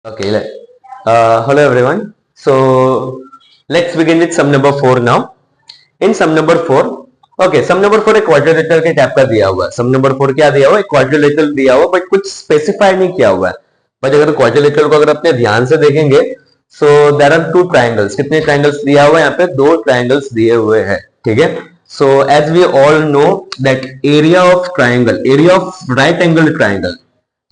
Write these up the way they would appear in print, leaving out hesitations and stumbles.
Okay, hello everyone. So let's begin with sum number 4 now. In sum number 4, okay, sum number 4 एक quadrilateral के type का दिया हुआ है. सम नंबर 4 क्या दिया हुआ है? क्वाड्रिलेटरल दिया हुआ, बट कुछ स्पेसिफाई नहीं किया हुआ है. बट अगर क्वाड्रिलेटरल को अगर अपने ध्यान से देखेंगे, so there are two triangles. कितने ट्राइंगल्स दिया हुआ है? यहाँ पे दो ट्राइंगल्स दिए हुए हैं. ठीक है. So as we all know that area of triangle, area of right angle triangle,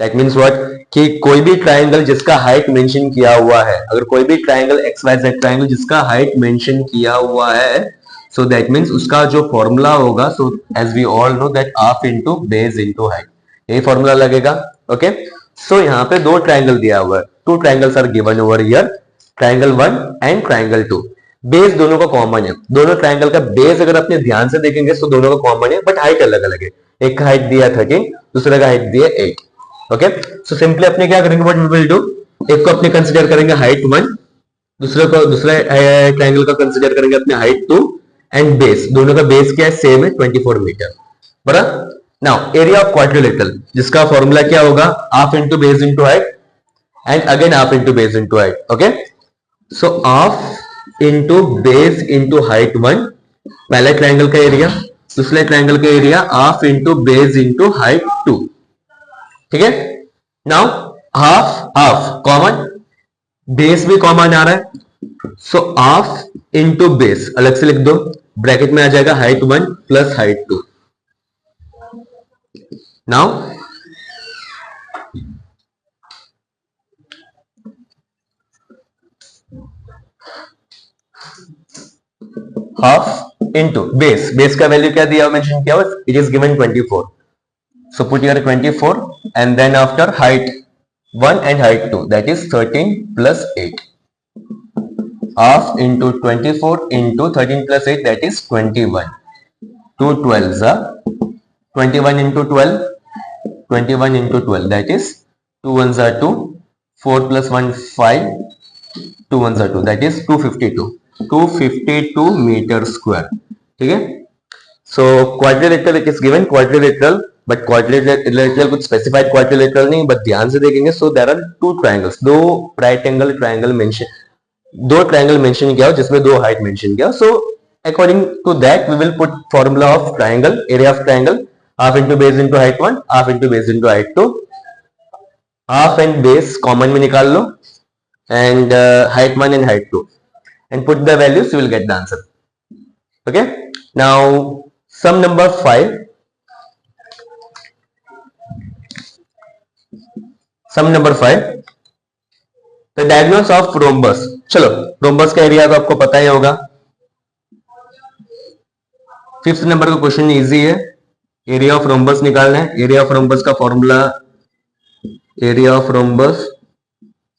that means what, कि कोई भी ट्राइंगल जिसका हाइट मेंशन किया हुआ है, अगर कोई भी triangle X Y Z triangle जिसका हाइट मेंशन किया हुआ है, सो दैट मीन्स उसका जो फॉर्मूला होगा, so as we all know that half into base into height, यही फॉर्मूला लगेगा. ओके. सो यहाँ पे दो ट्राइंगल दिया हुआ है. Two triangles are given over here, triangle 1 and triangle 2. Base दोनों का कॉमन है. दोनों ट्राइंगल का बेस अगर अपने ध्यान से देखेंगे तो दोनों का कॉमन है, बट हाइट अलग अलग है. एक का हाइट दिया 13, दूसरे का हाइट दिया 8. ओके. सो सिंपली अपने क्या करेंगे, व्हाट वी विल डू, एक को अपने कंसीडर करेंगे हाइट 1, दूसरे को दूसरे ट्राइंगल का कंसीडर करेंगे अपने हाइट 2, एंड बेस दोनों का बेस क्या है? सेम है, 24 मीटर. बराबर. नाउ एरिया ऑफ क्वाड्रिलेटरल जिसका फॉर्मूला क्या होगा? Half into base into height and again half into base into height. Okay. So half into base into height 1 पहले ट्राइंगल का एरिया, दूसरे ट्राइंगल का area half into base into height 2. ठीक है. Now half half common, base भी common आ रहा है, so half into base अलग से लिख दो, ब्रैकेट में आ जाएगा height 1 plus height 2. Now half into base, base का वैल्यू क्या दिया मेंशन किया हुआ? It is given 24. So put here 24 and then after height 1 and height 2, that is 13 plus 8. Half into 24 into 13 plus 8, that is 21. 2 12s are 21 into 12, 21 into 12, that is 2 ones are 2, 4 plus 1 5, 2 ones are 2, that is 252. 252 meter square. ठीक है. So quadrilateral it is given quadrilateral, but quadrilateral कुछ specified quadrilateral नहीं, but ध्यान से देखेंगे so there are two triangles, दो right angle triangle mention, दो triangle mention किया हो जिसमें दो height mention किया. So according to that we will put formula of triangle, area of triangle, half into base into height 1, half into base into height 2. half and base common में निकाल लो and height 1 and height 2 and put the values, you will get the answer. Okay. Now sum number 5. Sum number 5. The diagonals of rhombus. चलो rhombus का area तो आपको पता ही होगा. 5th number का question easy है. एरिया ऑफ rhombus निकालना है. एरिया ऑफ rhombus का formula, area of rhombus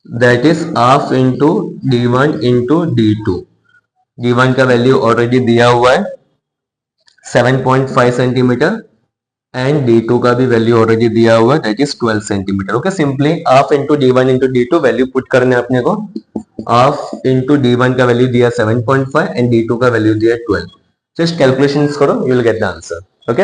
that is half into d1 into d2. d1 का वैल्यू ऑलरेडी दिया हुआ है 7.5 सेंटीमीटर एंड d2 का भी वैल्यू ऑलरेडी दिया हुआ है, that is 12 centimetre. Okay. Simply half into d1 into d2 value put करने अपने को. हाफ इंटू d1 का वैल्यू दिया 7.5 एंड d2 का वैल्यू दिया 12. जस्ट कैलकुलेशंस करो, you will get the answer. Okay.